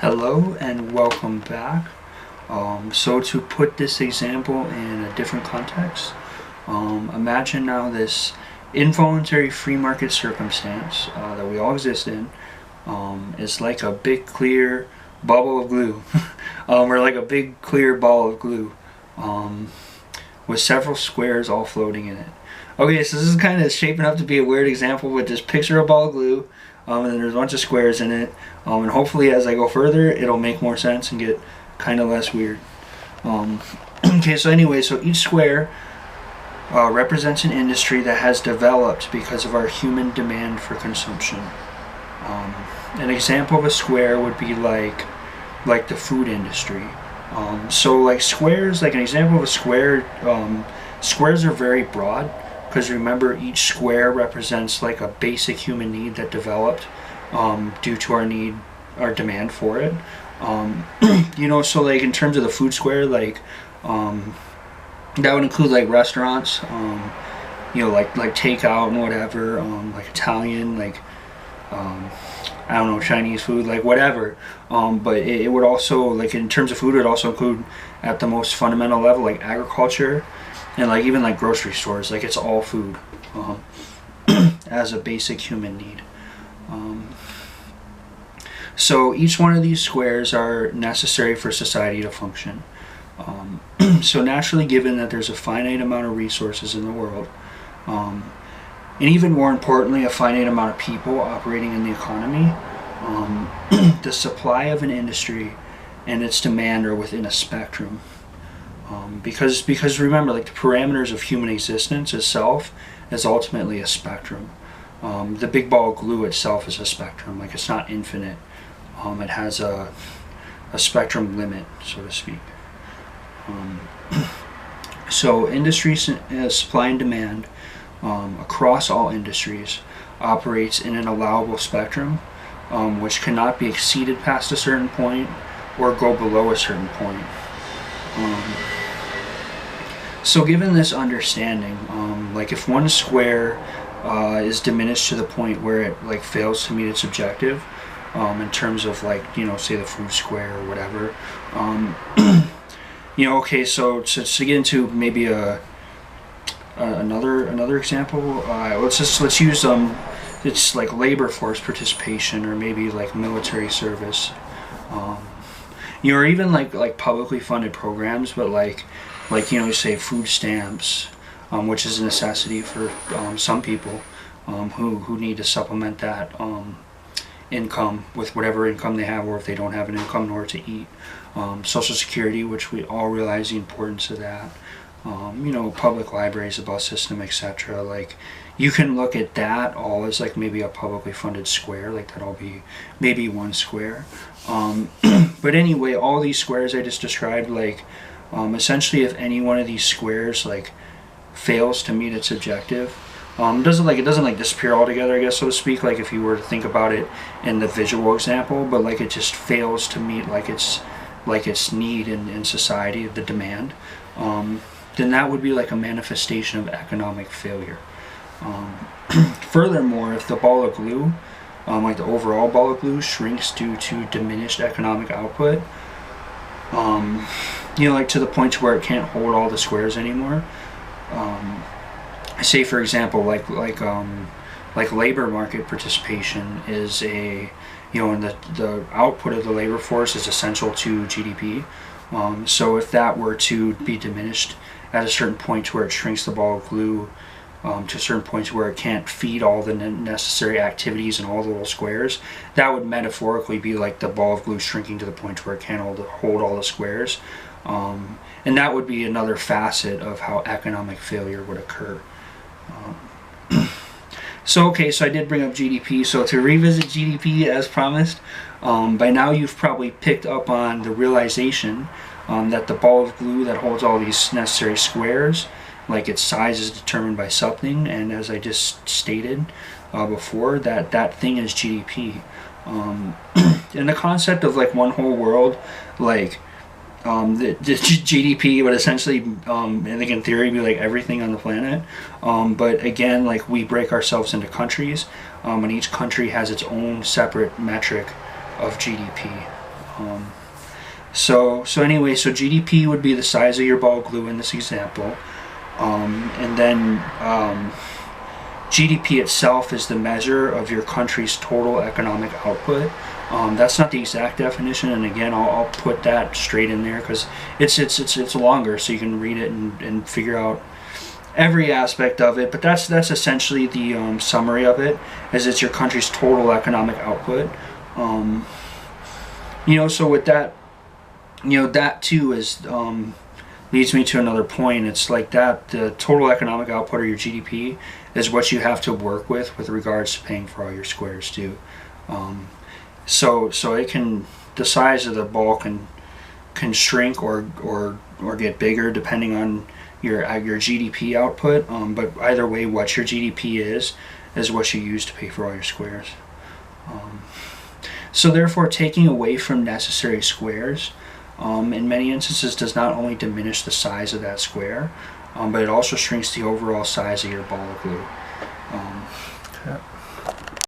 Hello and welcome back. So to put this example in a different context, imagine now this involuntary free market circumstance that we all exist in is like a big clear bubble of glue, or like a big clear ball of glue with several squares all floating in it. Okay, so this is kind of shaping up to be a weird example, but just picture a ball of glue, and then there's a bunch of squares in it, and hopefully as I go further, it'll make more sense and get kind of less weird. Okay, so anyway, so each square represents an industry that has developed because of our human demand for consumption. An example of a square would be like the food industry. So like squares, like an example of a square, squares are very broad because remember each square represents like a basic human need that developed due to our demand for it. So like in terms of the food square, like that would include like restaurants, like takeout and whatever, like Italian, like I don't know, Chinese food, like whatever. But it would also, like in terms of food, it would also include at the most fundamental level like agriculture and like even like grocery stores. Like it's all food as a basic human need. So each one of these squares are necessary for society to function. So naturally, given that there's a finite amount of resources in the world, and even more importantly, a finite amount of people operating in the economy, the supply of an industry and its demand are within a spectrum. Because remember, like the parameters of human existence itself is ultimately a spectrum. The big ball of glue itself is a spectrum. Like it's not infinite. It has a spectrum limit, so to speak. So industry supply and demand across all industries operates in an allowable spectrum, which cannot be exceeded past a certain point or go below a certain point. So given this understanding, like if one square is diminished to the point where it like fails to meet its objective, in terms of like say the food square or whatever, okay, so to get into maybe another example, let's use it's like labor force participation or maybe like military service, or even like publicly funded programs, but like say food stamps, which is a necessity for some people who need to supplement that income with whatever income they have, or if they don't have an income in order to eat. Social Security, which we all realize the importance of that. Public libraries, the bus system, etc. Like you can look at that all as like maybe a publicly funded square, like that'll be maybe one square. But anyway, all these squares I just described, like essentially if any one of these squares like fails to meet its objective, it doesn't disappear altogether, I guess, so to speak, like if you were to think about it in the visual example, but like it just fails to meet like its need in society, the demand, then that would be like a manifestation of economic failure. Furthermore, if the ball of glue, like the overall ball of glue, shrinks due to diminished economic output, like to the point to where it can't hold all the squares anymore. Say for example, like labor market participation is and the output of the labor force is essential to GDP. So if that were to be diminished at a certain point to where it shrinks the ball of glue to a certain point to where it can't feed all the necessary activities in all the little squares, that would metaphorically be like the ball of glue shrinking to the point where it can't hold all the squares. And that would be another facet of how economic failure would occur. So I did bring up GDP. So to revisit GDP as promised, by now you've probably picked up on the realization that the ball of glue that holds all these necessary squares, like its size is determined by something, and as I just stated before, that thing is GDP. And the concept of like one whole world, like the GDP would essentially, I think in theory, be like everything on the planet. But again, like we break ourselves into countries, and each country has its own separate metric of GDP. So anyway, so GDP would be the size of your ball glue in this example, and then GDP itself is the measure of your country's total economic output. That's not the exact definition, and again, I'll put that straight in there because it's longer, so you can read it and figure out every aspect of it. But that's essentially the summary of it, as it's your country's total economic output. So with that, that too is leads me to another point. It's like that the total economic output, or your GDP, is what you have to work with regards to paying for all your squares too. So it can, the size of the ball can shrink or get bigger depending on your GDP output. But either way, what your GDP is what you use to pay for all your squares. So therefore, taking away from necessary squares in many instances does not only diminish the size of that square, but it also shrinks the overall size of your ball of glue.